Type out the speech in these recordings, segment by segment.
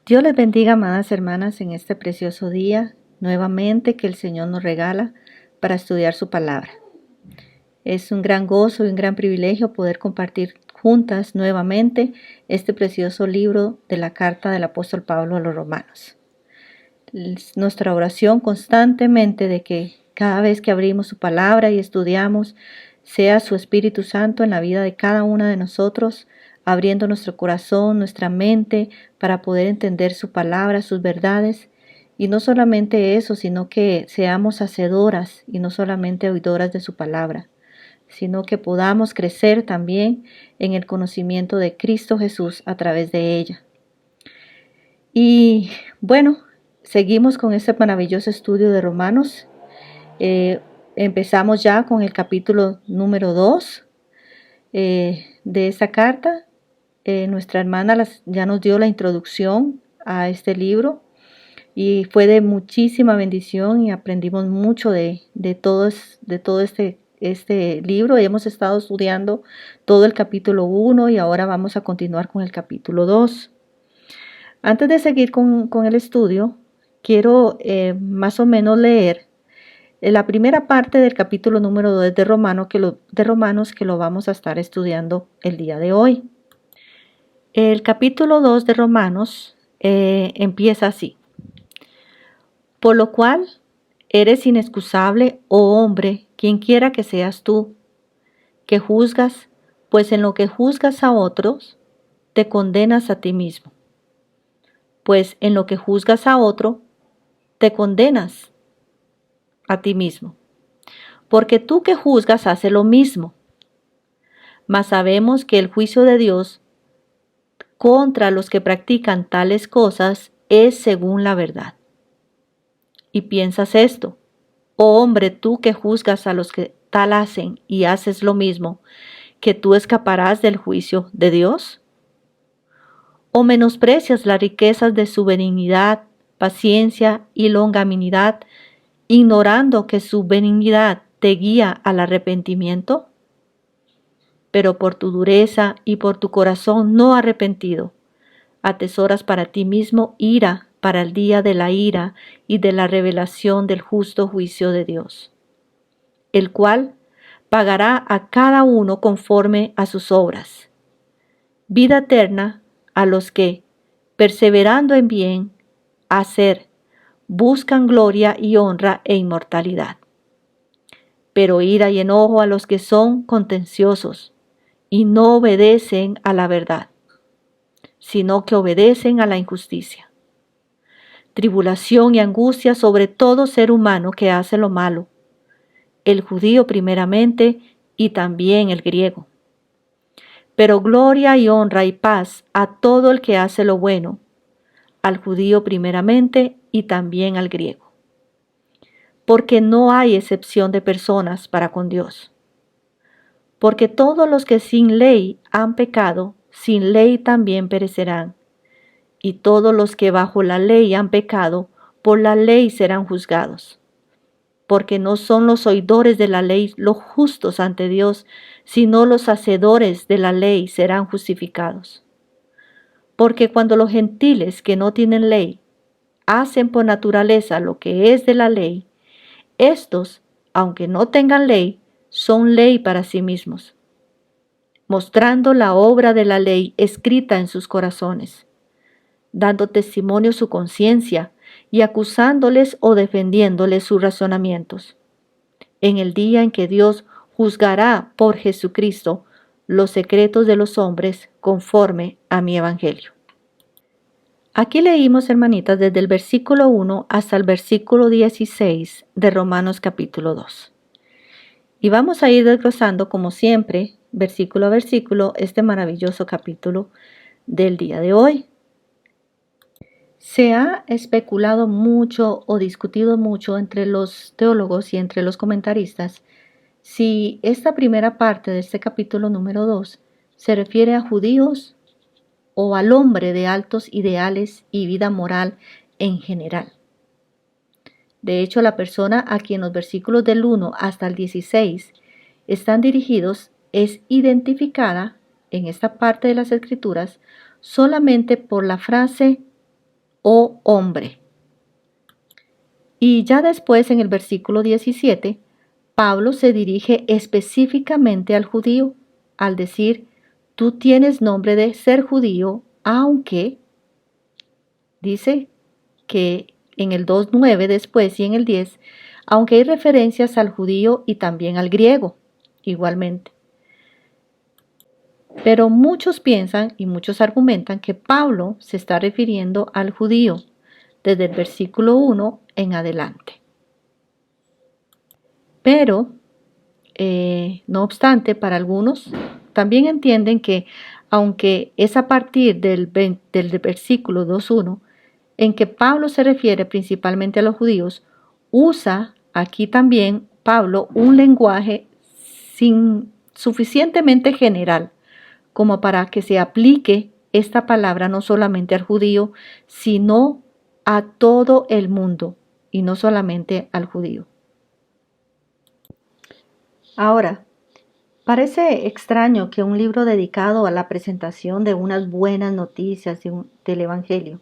Dios les bendiga, amadas hermanas, en este precioso día, nuevamente que el Señor nos regala para estudiar su palabra. Es un gran gozo y un gran privilegio poder compartir juntas nuevamente este precioso libro de la carta del apóstol Pablo a los romanos. Es nuestra oración constantemente de que cada vez que abrimos su palabra y estudiamos, sea su Espíritu Santo en la vida de cada una de nosotros, abriendo nuestro corazón, nuestra mente, para poder entender su palabra, sus verdades. Y no solamente eso, sino que seamos hacedoras y no solamente oidoras de su palabra, sino que podamos crecer también en el conocimiento de Cristo Jesús a través de ella. Y bueno, seguimos con este maravilloso estudio de Romanos. Empezamos ya con el capítulo número 2 de esta carta. Nuestra hermana ya nos dio la introducción a este libro y fue de muchísima bendición y aprendimos mucho de todo este libro. Hemos estado estudiando todo el capítulo 1 y ahora vamos a continuar con el capítulo 2. Antes de seguir con el estudio, quiero más o menos leer la primera parte del capítulo número 2 de Romanos que lo vamos a estar estudiando el día de hoy. El capítulo 2 de Romanos empieza así. Por lo cual, eres inexcusable, oh hombre, quien quiera que seas tú, que juzgas, pues en lo que juzgas a otros, te condenas a ti mismo. Pues en lo que juzgas a otro, te condenas a ti mismo. Porque tú que juzgas haces lo mismo. Mas sabemos que el juicio de Dios contra los que practican tales cosas es según la verdad. Y piensas esto, oh hombre, tú que juzgas a los que tal hacen y haces lo mismo, ¿que tú escaparás del juicio de Dios? ¿O menosprecias las riquezas de su benignidad, paciencia y longanimidad, ignorando que su benignidad te guía al arrepentimiento? Pero por tu dureza y por tu corazón no arrepentido, atesoras para ti mismo ira para el día de la ira y de la revelación del justo juicio de Dios, el cual pagará a cada uno conforme a sus obras. Vida eterna a los que, perseverando en bien hacer, buscan gloria y honra e inmortalidad. Pero ira y enojo a los que son contenciosos y no obedecen a la verdad, sino que obedecen a la injusticia. Tribulación y angustia sobre todo ser humano que hace lo malo, el judío primeramente y también el griego. Pero gloria y honra y paz a todo el que hace lo bueno, al judío primeramente y también al griego. Porque no hay excepción de personas para con Dios. Porque todos los que sin ley han pecado, sin ley también perecerán. Y todos los que bajo la ley han pecado, por la ley serán juzgados. Porque no son los oidores de la ley los justos ante Dios, sino los hacedores de la ley serán justificados. Porque cuando los gentiles que no tienen ley hacen por naturaleza lo que es de la ley, estos, aunque no tengan ley, son ley para sí mismos, mostrando la obra de la ley escrita en sus corazones, dando testimonio su conciencia y acusándoles o defendiéndoles sus razonamientos, en el día en que Dios juzgará por Jesucristo los secretos de los hombres conforme a mi evangelio. Aquí leímos, hermanitas, desde el versículo 1 hasta el versículo 16 de Romanos capítulo 2. Y vamos a ir desglosando, como siempre, versículo a versículo, este maravilloso capítulo del día de hoy. Se ha especulado mucho o discutido mucho entre los teólogos y entre los comentaristas si esta primera parte de este capítulo número 2 se refiere a judíos o al hombre de altos ideales y vida moral en general. De hecho, la persona a quien los versículos del 1 hasta el 16 están dirigidos es identificada en esta parte de las Escrituras solamente por la frase oh hombre. Y ya después en el versículo 17, Pablo se dirige específicamente al judío al decir, tú tienes nombre de ser judío, aunque dice que en el 2:9 después y en el 10, aunque hay referencias al judío y también al griego, igualmente. Pero muchos piensan y muchos argumentan que Pablo se está refiriendo al judío desde el versículo 1 en adelante. Pero, no obstante, para algunos también entienden que aunque es a partir del versículo 2:1 en que Pablo se refiere principalmente a los judíos, usa aquí también Pablo un lenguaje suficientemente general como para que se aplique esta palabra no solamente al judío, sino a todo el mundo y no solamente al judío. Ahora, parece extraño que un libro dedicado a la presentación de unas buenas noticias del Evangelio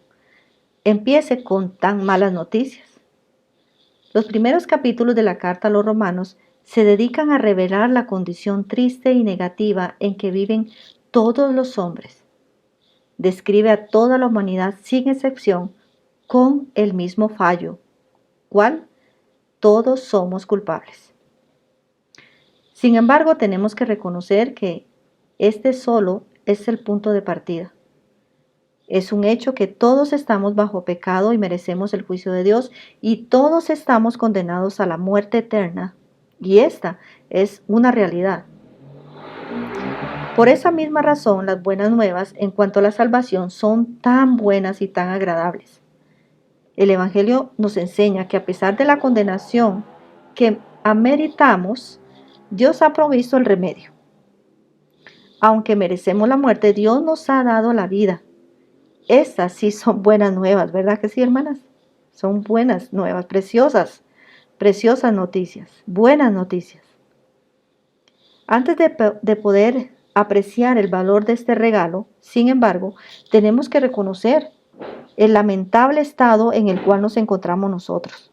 empiece con tan malas noticias. Los primeros capítulos de la carta a los romanos se dedican a revelar la condición triste y negativa en que viven todos los hombres. Describe a toda la humanidad sin excepción con el mismo fallo, ¿cuál? Todos somos culpables. Sin embargo, tenemos que reconocer que este solo es el punto de partida. Es un hecho que todos estamos bajo pecado y merecemos el juicio de Dios y todos estamos condenados a la muerte eterna. Y esta es una realidad. Por esa misma razón, las buenas nuevas en cuanto a la salvación son tan buenas y tan agradables. El Evangelio nos enseña que a pesar de la condenación que ameritamos, Dios ha provisto el remedio. Aunque merecemos la muerte, Dios nos ha dado la vida. Estas sí son buenas nuevas, ¿verdad que sí, hermanas? Son buenas nuevas, preciosas, preciosas noticias, buenas noticias. Antes de poder apreciar el valor de este regalo, sin embargo, tenemos que reconocer el lamentable estado en el cual nos encontramos nosotros.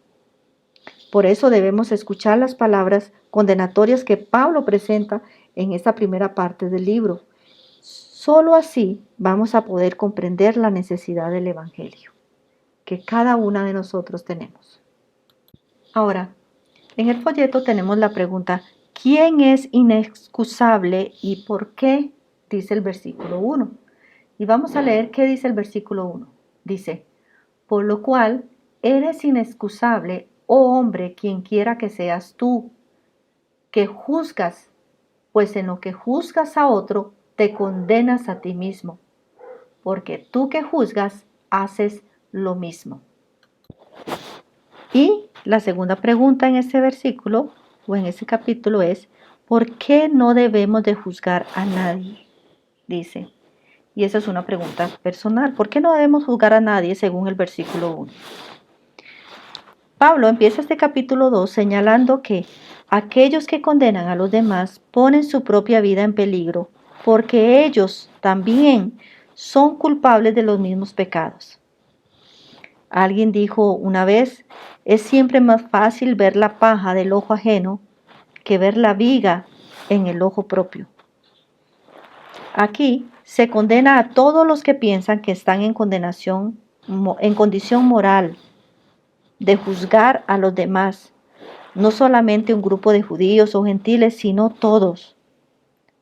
Por eso debemos escuchar las palabras condenatorias que Pablo presenta en esta primera parte del libro. Solo así vamos a poder comprender la necesidad del Evangelio que cada una de nosotros tenemos. Ahora, en el folleto tenemos la pregunta, ¿quién es inexcusable y por qué? Dice el versículo 1. Y vamos a leer qué dice el versículo 1. Dice, por lo cual eres inexcusable, oh hombre, quien quiera que seas tú, que juzgas, pues en lo que juzgas a otro, te condenas a ti mismo, porque tú que juzgas, haces lo mismo. Y la segunda pregunta en este versículo, o en este capítulo es, ¿por qué no debemos de juzgar a nadie? Dice, y esa es una pregunta personal, ¿por qué no debemos juzgar a nadie según el versículo 1? Pablo empieza este capítulo 2 señalando que aquellos que condenan a los demás ponen su propia vida en peligro porque ellos también son culpables de los mismos pecados. Alguien dijo una vez, es siempre más fácil ver la paja del ojo ajeno que ver la viga en el ojo propio. Aquí se condena a todos los que piensan que están en condición moral de juzgar a los demás, no solamente un grupo de judíos o gentiles, sino todos.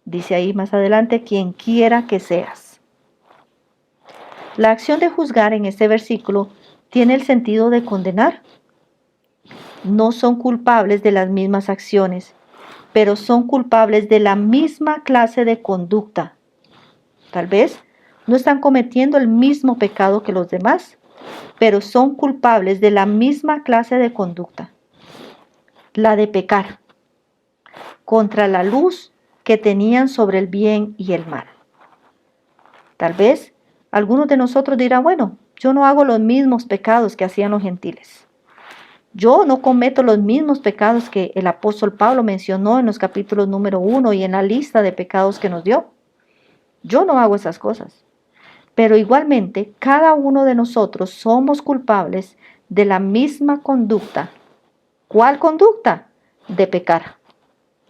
Dice ahí más adelante, quien quiera que seas. La acción de juzgar en este versículo tiene el sentido de condenar. No son culpables de las mismas acciones, pero son culpables de la misma clase de conducta. Tal vez no están cometiendo el mismo pecado que los demás, pero son culpables de la misma clase de conducta, la de pecar, contra la luz que tenían sobre el bien y el mal. Tal vez algunos de nosotros dirán, bueno, yo no hago los mismos pecados que hacían los gentiles. Yo no cometo los mismos pecados que el apóstol Pablo mencionó en los capítulos número 1 y en la lista de pecados que nos dio. Yo no hago esas cosas. Pero igualmente, cada uno de nosotros somos culpables de la misma conducta. ¿Cuál conducta? De pecar.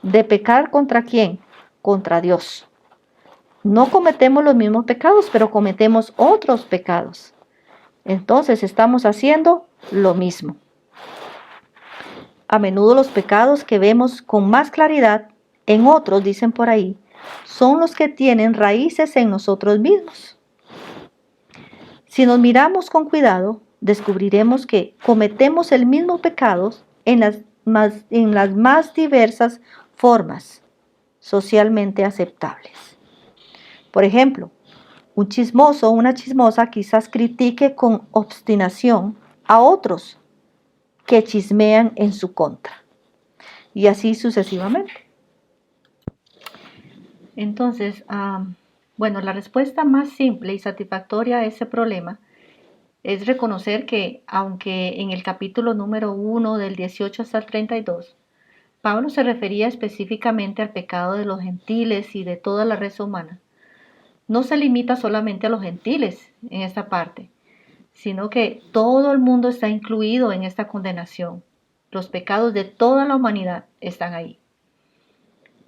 ¿De pecar contra quién? Contra Dios. No cometemos los mismos pecados, pero cometemos otros pecados. Entonces estamos haciendo lo mismo. A menudo los pecados que vemos con más claridad en otros, dicen por ahí, son los que tienen raíces en nosotros mismos. Si nos miramos con cuidado, descubriremos que cometemos el mismo pecado en las más diversas formas socialmente aceptables. Por ejemplo, un chismoso o una chismosa quizás critique con obstinación a otros que chismean en su contra, y así sucesivamente. Entonces, bueno, la respuesta más simple y satisfactoria a ese problema es reconocer que, aunque en el capítulo número 1 del 18 hasta el 32, Pablo se refería específicamente al pecado de los gentiles y de toda la raza humana, no se limita solamente a los gentiles en esta parte, sino que todo el mundo está incluido en esta condenación. Los pecados de toda la humanidad están ahí.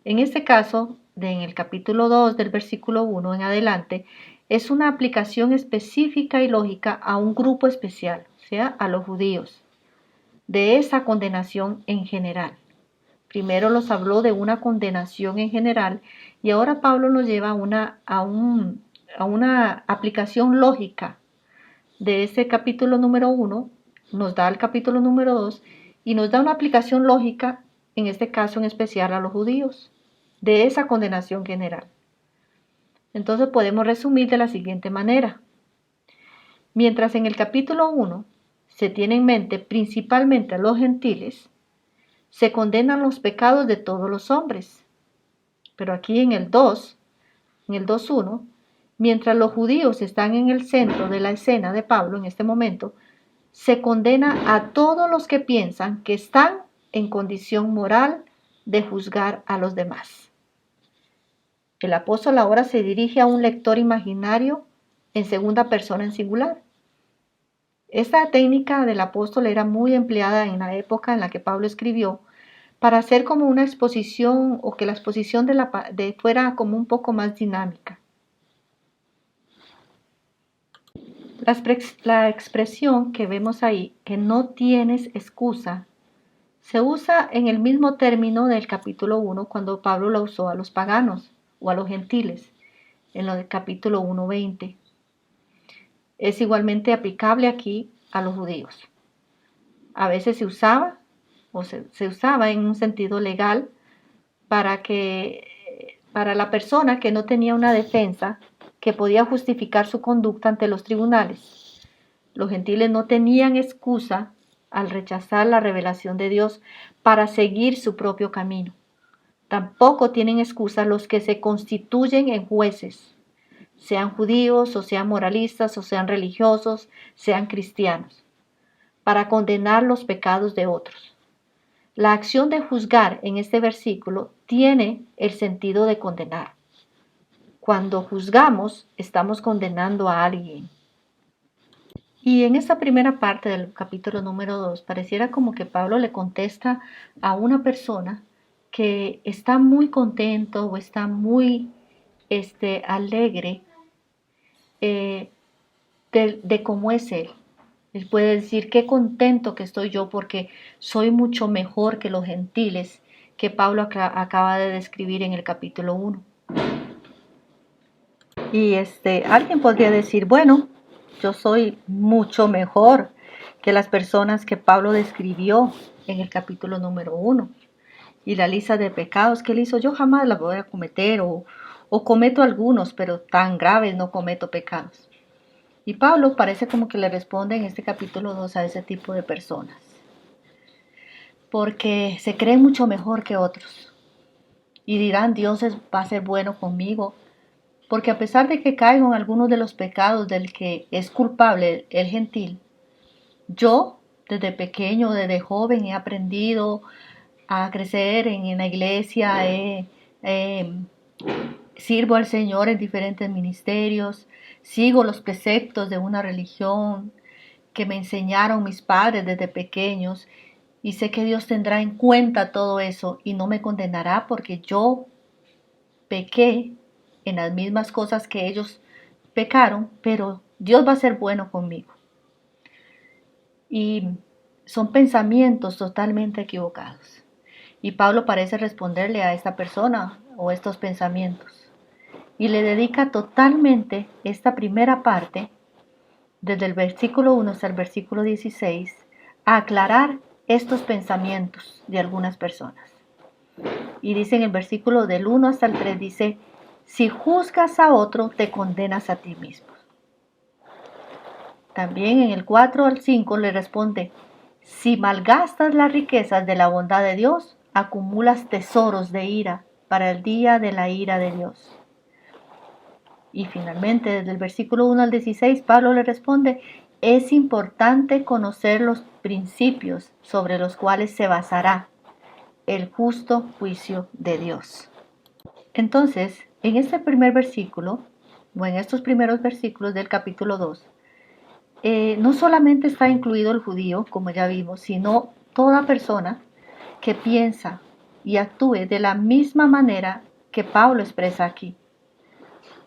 En este caso, en el capítulo 2 del versículo 1 en adelante, es una aplicación específica y lógica a un grupo especial, o sea, a los judíos, de esa condenación en general. Primero los habló de una condenación en general y ahora Pablo nos lleva a una aplicación lógica de ese capítulo número 1, nos da el capítulo número 2 y nos da una aplicación lógica, en este caso en especial a los judíos, de esa condenación general. Entonces podemos resumir de la siguiente manera. Mientras en el capítulo 1 se tiene en mente principalmente a los gentiles, se condenan los pecados de todos los hombres. Pero aquí en el 2.1, mientras los judíos están en el centro de la escena de Pablo en este momento, se condena a todos los que piensan que están en condición moral de juzgar a los demás. El apóstol ahora se dirige a un lector imaginario en segunda persona en singular. Esta técnica del apóstol era muy empleada en la época en la que Pablo escribió para hacer como una exposición o que la exposición fuera como un poco más dinámica. La expresión que vemos ahí, que no tienes excusa, se usa en el mismo término del capítulo 1 cuando Pablo la usó a los paganos o a los gentiles, en el capítulo 1:20. Es igualmente aplicable aquí a los judíos. A veces se usaba en un sentido legal para la persona que no tenía una defensa que podía justificar su conducta ante los tribunales. Los gentiles no tenían excusa al rechazar la revelación de Dios para seguir su propio camino. Tampoco tienen excusa los que se constituyen en jueces, sean judíos o sean moralistas o sean religiosos, sean cristianos, para condenar los pecados de otros. La acción de juzgar en este versículo tiene el sentido de condenar. Cuando juzgamos, estamos condenando a alguien. Y en esta primera parte del capítulo número 2, pareciera como que Pablo le contesta a una persona que está muy contento o está muy alegre de cómo es él. Él puede decir, qué contento que estoy yo porque soy mucho mejor que los gentiles que Pablo acaba de describir en el capítulo 1. Y alguien podría decir, bueno, yo soy mucho mejor que las personas que Pablo describió en el capítulo número 1. Y la lista de pecados que él hizo, yo jamás la voy a cometer o cometo algunos, pero tan graves no cometo pecados. Y Pablo parece como que le responde en este capítulo 2 a ese tipo de personas. Porque se creen mucho mejor que otros. Y dirán, Dios va a ser bueno conmigo. Porque a pesar de que caigo en algunos de los pecados del que es culpable el gentil, yo desde pequeño, desde joven he aprendido a crecer en la iglesia, he sirvo al Señor en diferentes ministerios, sigo los preceptos de una religión que me enseñaron mis padres desde pequeños y sé que Dios tendrá en cuenta todo eso y no me condenará porque yo pequé en las mismas cosas que ellos pecaron, pero Dios va a ser bueno conmigo. Y son pensamientos totalmente equivocados. Y Pablo parece responderle a esta persona o estos pensamientos. Y le dedica totalmente esta primera parte, desde el versículo 1 hasta el versículo 16, a aclarar estos pensamientos de algunas personas. Y dice en el versículo del 1 hasta el 3, dice, si juzgas a otro, te condenas a ti mismo. También en el 4 al 5 le responde, si malgastas las riquezas de la bondad de Dios, acumulas tesoros de ira para el día de la ira de Dios. Y finalmente, desde el versículo 1 al 16, Pablo le responde, es importante conocer los principios sobre los cuales se basará el justo juicio de Dios. Entonces, en este primer versículo, o en estos primeros versículos del capítulo 2, no solamente está incluido el judío, como ya vimos, sino toda persona que piensa y actúe de la misma manera que Pablo expresa aquí.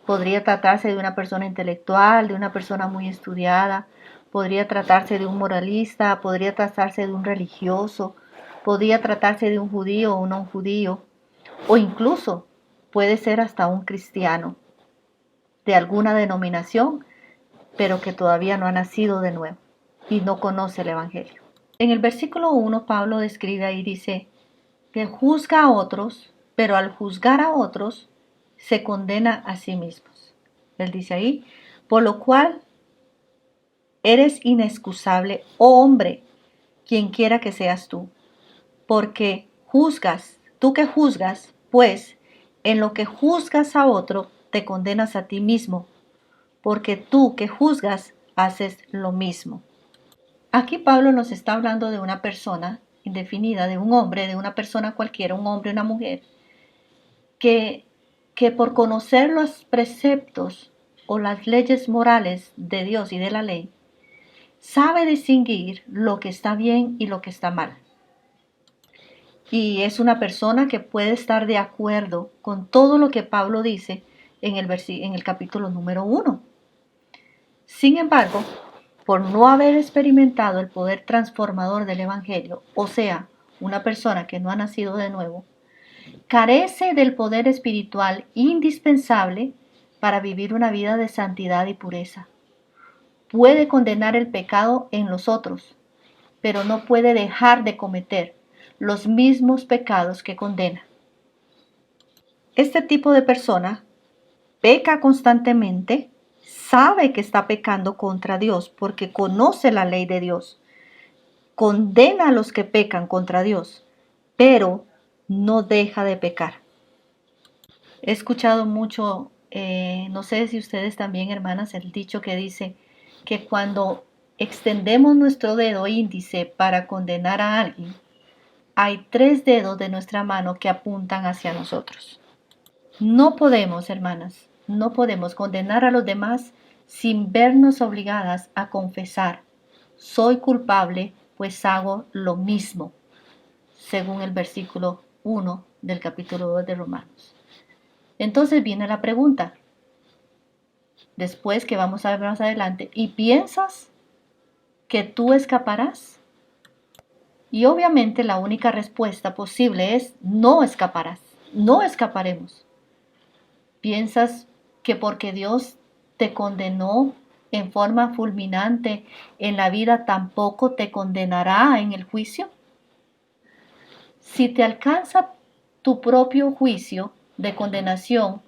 Podría tratarse de una persona intelectual, de una persona muy estudiada, podría tratarse de un moralista, podría tratarse de un religioso, podría tratarse de un judío o no un judío, o incluso puede ser hasta un cristiano de alguna denominación, pero que todavía no ha nacido de nuevo y no conoce el Evangelio. En el versículo 1, Pablo describe ahí, dice, que juzga a otros, pero al juzgar a otros, se condena a sí mismos. Él dice ahí, por lo cual eres inexcusable, oh hombre, quien quiera que seas tú, porque juzgas, tú que juzgas, pues en lo que juzgas a otro, te condenas a ti mismo, porque tú que juzgas, haces lo mismo. Aquí Pablo nos está hablando de una persona indefinida, de un hombre, de una persona cualquiera, un hombre, una mujer, que, que por conocer los preceptos o las leyes morales de Dios y de la ley, sabe distinguir lo que está bien y lo que está mal. Y es una persona que puede estar de acuerdo con todo lo que Pablo dice en el capítulo número 1. Sin embargo, por no haber experimentado el poder transformador del Evangelio, o sea, una persona que no ha nacido de nuevo, carece del poder espiritual indispensable para vivir una vida de santidad y pureza. Puede condenar el pecado en los otros, pero no puede dejar de cometer los mismos pecados que condena. Este tipo de persona peca constantemente, sabe que está pecando contra Dios porque conoce la ley de Dios, condena a los que pecan contra Dios, pero no deja de pecar. He escuchado mucho, no sé si ustedes también, hermanas, el dicho que dice que cuando extendemos nuestro dedo índice para condenar a alguien, hay 3 dedos de nuestra mano que apuntan hacia nosotros. No podemos, hermanas, no podemos condenar a los demás sin vernos obligadas a confesar, soy culpable, pues hago lo mismo, según el versículo 1 del capítulo 2 de Romanos. Entonces viene la pregunta, después que vamos a ver más adelante, ¿y piensas que tú escaparás? Y obviamente la única respuesta posible es no escaparás, no escaparemos. ¿Piensas que porque Dios te condenó en forma fulminante en la vida, tampoco te condenará en el juicio? Si te alcanza tu propio juicio de condenación,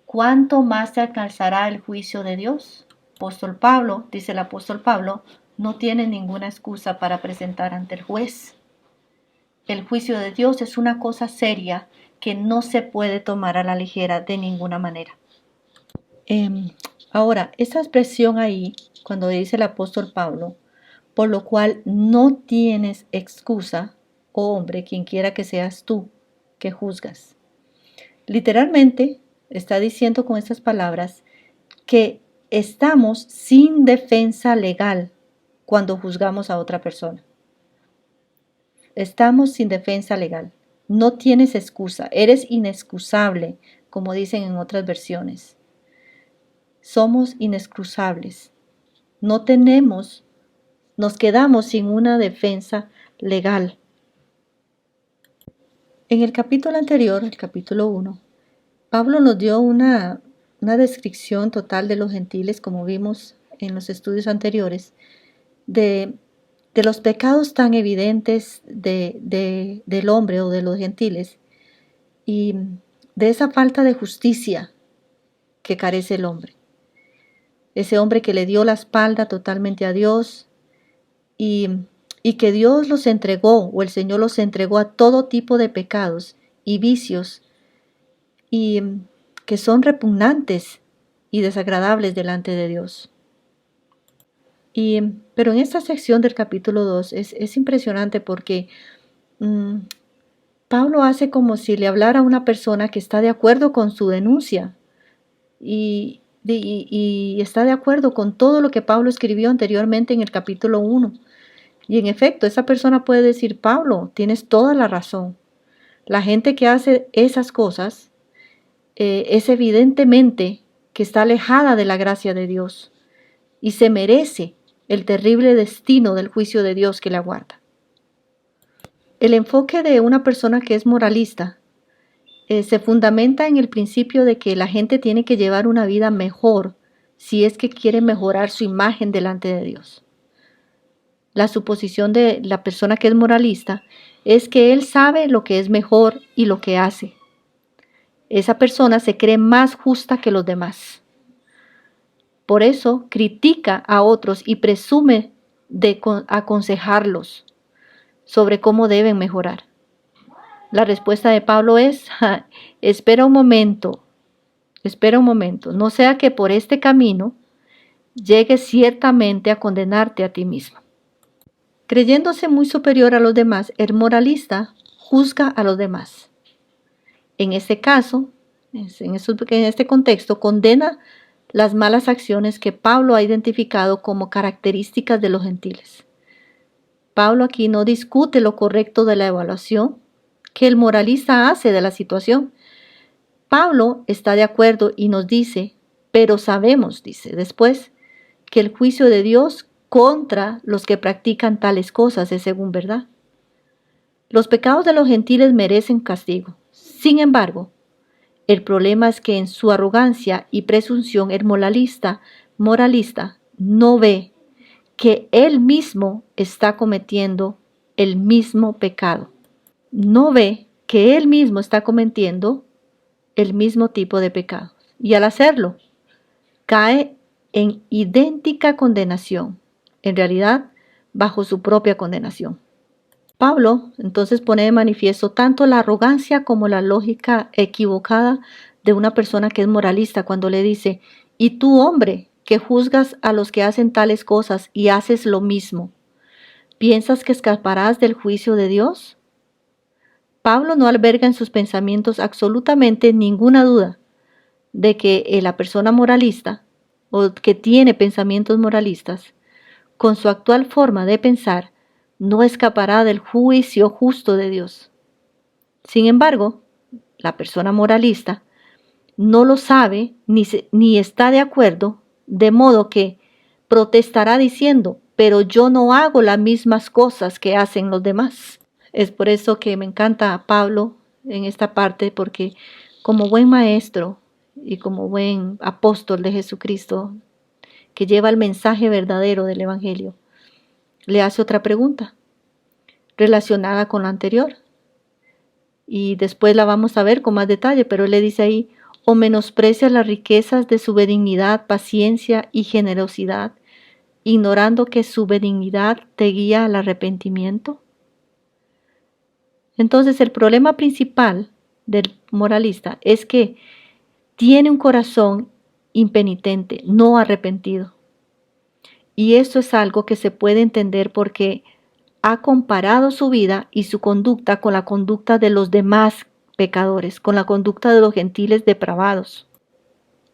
¿cuánto más te alcanzará el juicio de Dios? Apóstol Pablo, dice el apóstol Pablo, no tiene ninguna excusa para presentar ante el juez. El juicio de Dios es una cosa seria que no se puede tomar a la ligera de ninguna manera. Ahora, esa expresión ahí, cuando dice el apóstol Pablo, por lo cual no tienes excusa, oh hombre, quien quiera que seas tú, que juzgas. Literalmente Está diciendo con estas palabras que estamos sin defensa legal cuando juzgamos a otra persona. Estamos sin defensa legal. No tienes excusa. Eres inexcusable, como dicen en otras versiones. Somos inexcusables. No tenemos, nos quedamos sin una defensa legal. En el capítulo anterior, el capítulo 1, Pablo nos dio una descripción total de los gentiles, como vimos en los estudios anteriores, de los pecados tan evidentes del hombre o de los gentiles y de esa falta de justicia que carece el hombre. Ese hombre que le dio la espalda totalmente a Dios y que Dios los entregó, o el Señor los entregó a todo tipo de pecados y vicios y que son repugnantes y desagradables delante de Dios. Pero en esta sección del capítulo 2 es impresionante porque Pablo hace como si le hablara a una persona que está de acuerdo con su denuncia y está de acuerdo con todo lo que Pablo escribió anteriormente en el capítulo 1. Y en efecto, esa persona puede decir: Pablo, tienes toda la razón. La gente que hace esas cosas es evidentemente que está alejada de la gracia de Dios y se merece el terrible destino del juicio de Dios que le aguarda. El enfoque de una persona que es moralista se fundamenta en el principio de que la gente tiene que llevar una vida mejor si es que quiere mejorar su imagen delante de Dios. La suposición de la persona que es moralista es que él sabe lo que es mejor y lo que hace. Esa persona se cree más justa que los demás. Por eso critica a otros y presume de aconsejarlos sobre cómo deben mejorar. La respuesta de Pablo es: espera un momento, no sea que por este camino llegues ciertamente a condenarte a ti mismo. Creyéndose muy superior a los demás, el moralista juzga a los demás. En este caso, en este contexto, condena las malas acciones que Pablo ha identificado como características de los gentiles. Pablo aquí no discute lo correcto de la evaluación que el moralista hace de la situación. Pablo está de acuerdo y nos dice: pero sabemos, dice después, que el juicio de Dios contra los que practican tales cosas es según verdad. Los pecados de los gentiles merecen castigo. Sin embargo, el problema es que en su arrogancia y presunción el moralista no ve que él mismo está cometiendo el mismo pecado. No ve que él mismo está cometiendo el mismo tipo de pecado. Y al hacerlo, cae en idéntica condenación, en realidad bajo su propia condenación. Pablo entonces pone de manifiesto tanto la arrogancia como la lógica equivocada de una persona que es moralista cuando le dice: y tú, hombre, que juzgas a los que hacen tales cosas y haces lo mismo, ¿piensas que escaparás del juicio de Dios? Pablo no alberga en sus pensamientos absolutamente ninguna duda de que la persona moralista o que tiene pensamientos moralistas, con su actual forma de pensar, no escapará del juicio justo de Dios. Sin embargo, la persona moralista no lo sabe ni está de acuerdo, de modo que protestará diciendo: pero yo no hago las mismas cosas que hacen los demás. Es por eso que me encanta a Pablo en esta parte, porque como buen maestro y como buen apóstol de Jesucristo, que lleva el mensaje verdadero del Evangelio, le hace otra pregunta relacionada con la anterior. Y después la vamos a ver con más detalle, pero él le dice ahí: o menosprecias las riquezas de su benignidad, paciencia y generosidad, ignorando que su benignidad te guía al arrepentimiento. Entonces el problema principal del moralista es que tiene un corazón impenitente, no arrepentido. Y esto es algo que se puede entender porque ha comparado su vida y su conducta con la conducta de los demás pecadores, con la conducta de los gentiles depravados.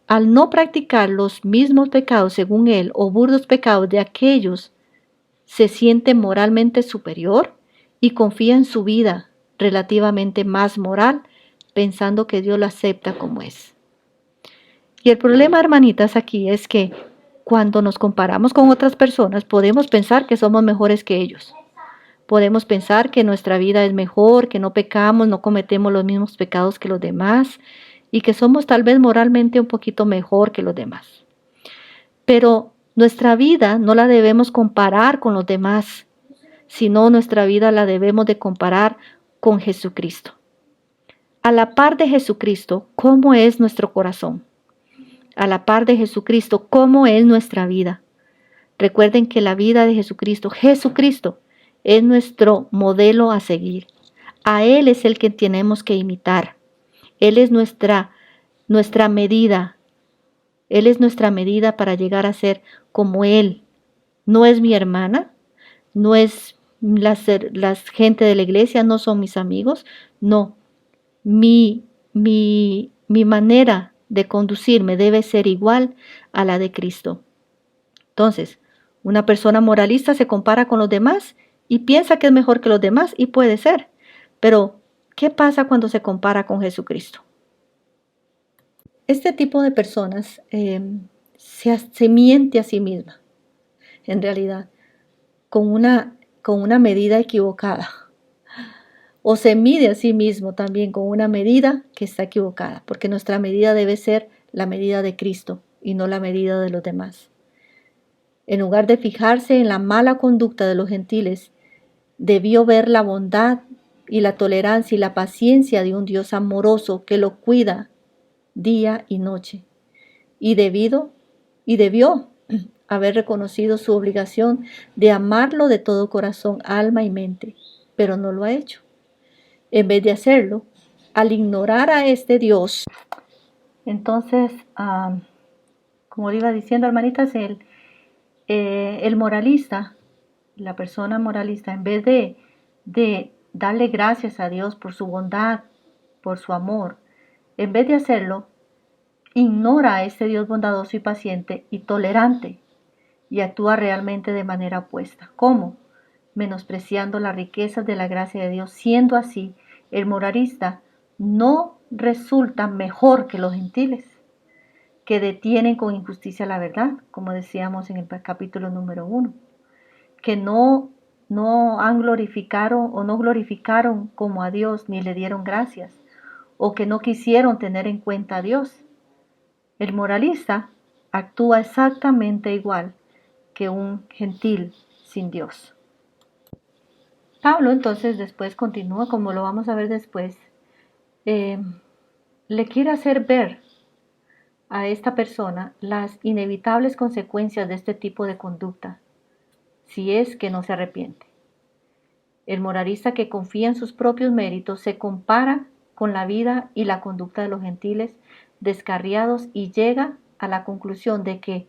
Al no practicar los mismos pecados según él o burdos pecados de aquellos, se siente moralmente superior y confía en su vida relativamente más moral, pensando que Dios lo acepta como es. Y el problema, hermanitas, aquí es que cuando nos comparamos con otras personas, podemos pensar que somos mejores que ellos. Podemos pensar que nuestra vida es mejor, que no pecamos, no cometemos los mismos pecados que los demás y que somos tal vez moralmente un poquito mejor que los demás. Pero nuestra vida no la debemos comparar con los demás, sino nuestra vida la debemos de comparar con Jesucristo. A la par de Jesucristo, ¿cómo es nuestro corazón? A la par de Jesucristo, ¿cómo es nuestra vida? Recuerden que la vida de Jesucristo es nuestro modelo a seguir. A Él es el que tenemos que imitar. Él es nuestra medida. Él es nuestra medida para llegar a ser como Él. No es mi hermana, no es las gente de la iglesia, no son mis amigos. No, mi manera de conducirme debe ser igual a la de Cristo. Entonces, una persona moralista se compara con los demás y piensa que es mejor que los demás y puede ser. Pero, ¿qué pasa cuando se compara con Jesucristo? Este tipo de personas se miente a sí misma, en realidad, con una medida equivocada. O se mide a sí mismo también con una medida que está equivocada, porque nuestra medida debe ser la medida de Cristo y no la medida de los demás. En lugar de fijarse en la mala conducta de los gentiles, debió ver la bondad y la tolerancia y la paciencia de un Dios amoroso que lo cuida día y noche. Y debió haber reconocido su obligación de amarlo de todo corazón, alma y mente, pero no lo ha hecho. En vez de hacerlo, al ignorar a este Dios, entonces, como le iba diciendo, hermanitas, el moralista, la persona moralista, en vez de darle gracias a Dios por su bondad, por su amor, en vez de hacerlo, ignora a este Dios bondadoso y paciente y tolerante y actúa realmente de manera opuesta. ¿Cómo? Menospreciando las riquezas de la gracia de Dios. Siendo así, el moralista no resulta mejor que los gentiles, que detienen con injusticia la verdad, como decíamos en el capítulo número 1, que no glorificaron como a Dios ni le dieron gracias, o que no quisieron tener en cuenta a Dios. El moralista actúa exactamente igual que un gentil sin Dios. Pablo entonces después continúa, como lo vamos a ver después, le quiere hacer ver a esta persona las inevitables consecuencias de este tipo de conducta, si es que no se arrepiente. El moralista que confía en sus propios méritos se compara con la vida y la conducta de los gentiles descarriados y llega a la conclusión de que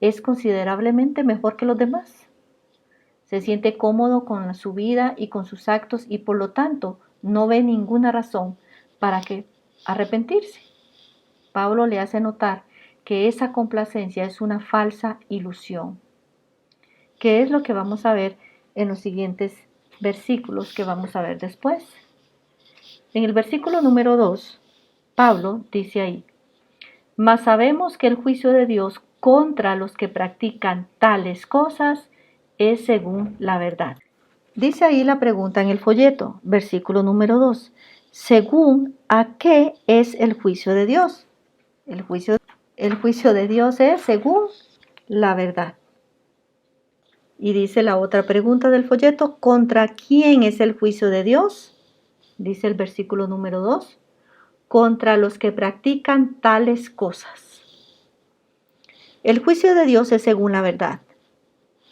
es considerablemente mejor que los demás. Se siente cómodo con su vida y con sus actos y por lo tanto no ve ninguna razón para que arrepentirse. Pablo le hace notar que esa complacencia es una falsa ilusión, que es lo que vamos a ver en los siguientes versículos que vamos a ver después. En el versículo número 2, Pablo dice ahí: mas sabemos que el juicio de Dios contra los que practican tales cosas es según la verdad. Dice ahí la pregunta en el folleto, versículo número 2. ¿Según a qué es el juicio de Dios? El juicio de Dios es según la verdad. Y dice la otra pregunta del folleto, ¿contra quién es el juicio de Dios? Dice el versículo número 2, contra los que practican tales cosas. El juicio de Dios es según la verdad.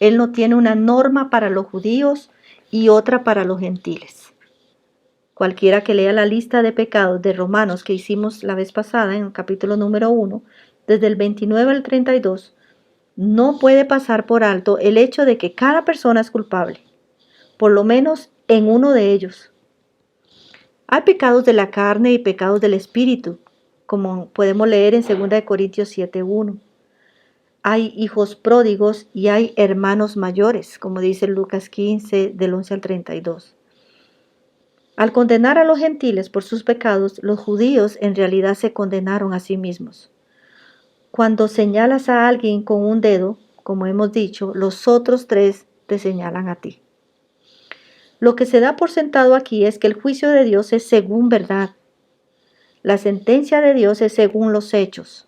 Él no tiene una norma para los judíos y otra para los gentiles. Cualquiera que lea la lista de pecados de Romanos que hicimos la vez pasada en el capítulo número 1, desde el 29 al 32, no puede pasar por alto el hecho de que cada persona es culpable, por lo menos en uno de ellos. Hay pecados de la carne y pecados del espíritu, como podemos leer en 2 Corintios 7:1. Hay hijos pródigos y hay hermanos mayores, como dice Lucas 15, del 11 al 32. Al condenar a los gentiles por sus pecados, los judíos en realidad se condenaron a sí mismos. Cuando señalas a alguien con un dedo, como hemos dicho, los otros tres te señalan a ti. Lo que se da por sentado aquí es que el juicio de Dios es según verdad. La sentencia de Dios es según los hechos.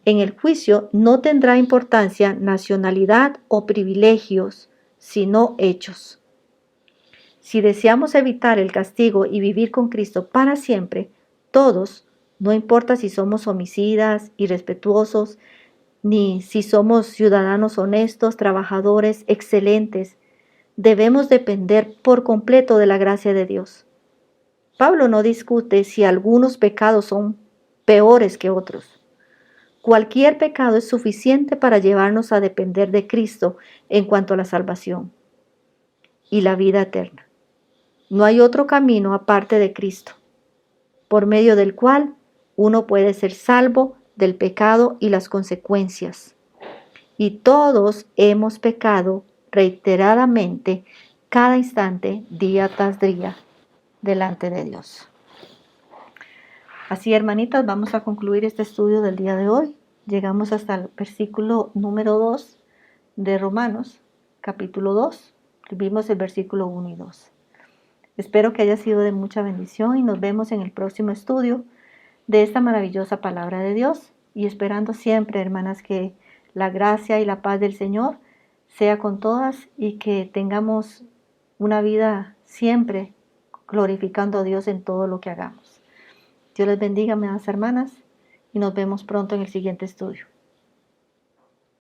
En el juicio no tendrá importancia nacionalidad o privilegios, sino hechos. Si deseamos evitar el castigo y vivir con Cristo para siempre, todos, no importa si somos homicidas, irrespetuosos, ni si somos ciudadanos honestos, trabajadores, excelentes, debemos depender por completo de la gracia de Dios. Pablo no discute si algunos pecados son peores que otros. Cualquier pecado es suficiente para llevarnos a depender de Cristo en cuanto a la salvación y la vida eterna. No hay otro camino aparte de Cristo, por medio del cual uno puede ser salvo del pecado y las consecuencias. Y todos hemos pecado reiteradamente, cada instante, día tras día, delante de Dios. Así, hermanitas, vamos a concluir este estudio del día de hoy. Llegamos hasta el versículo número 2 de Romanos, capítulo 2. Vimos el versículo 1 y 2. Espero que haya sido de mucha bendición y nos vemos en el próximo estudio de esta maravillosa palabra de Dios. Y esperando siempre, hermanas, que la gracia y la paz del Señor sea con todas y que tengamos una vida siempre glorificando a Dios en todo lo que hagamos. Dios les bendiga, mis hermanas, y nos vemos pronto en el siguiente estudio.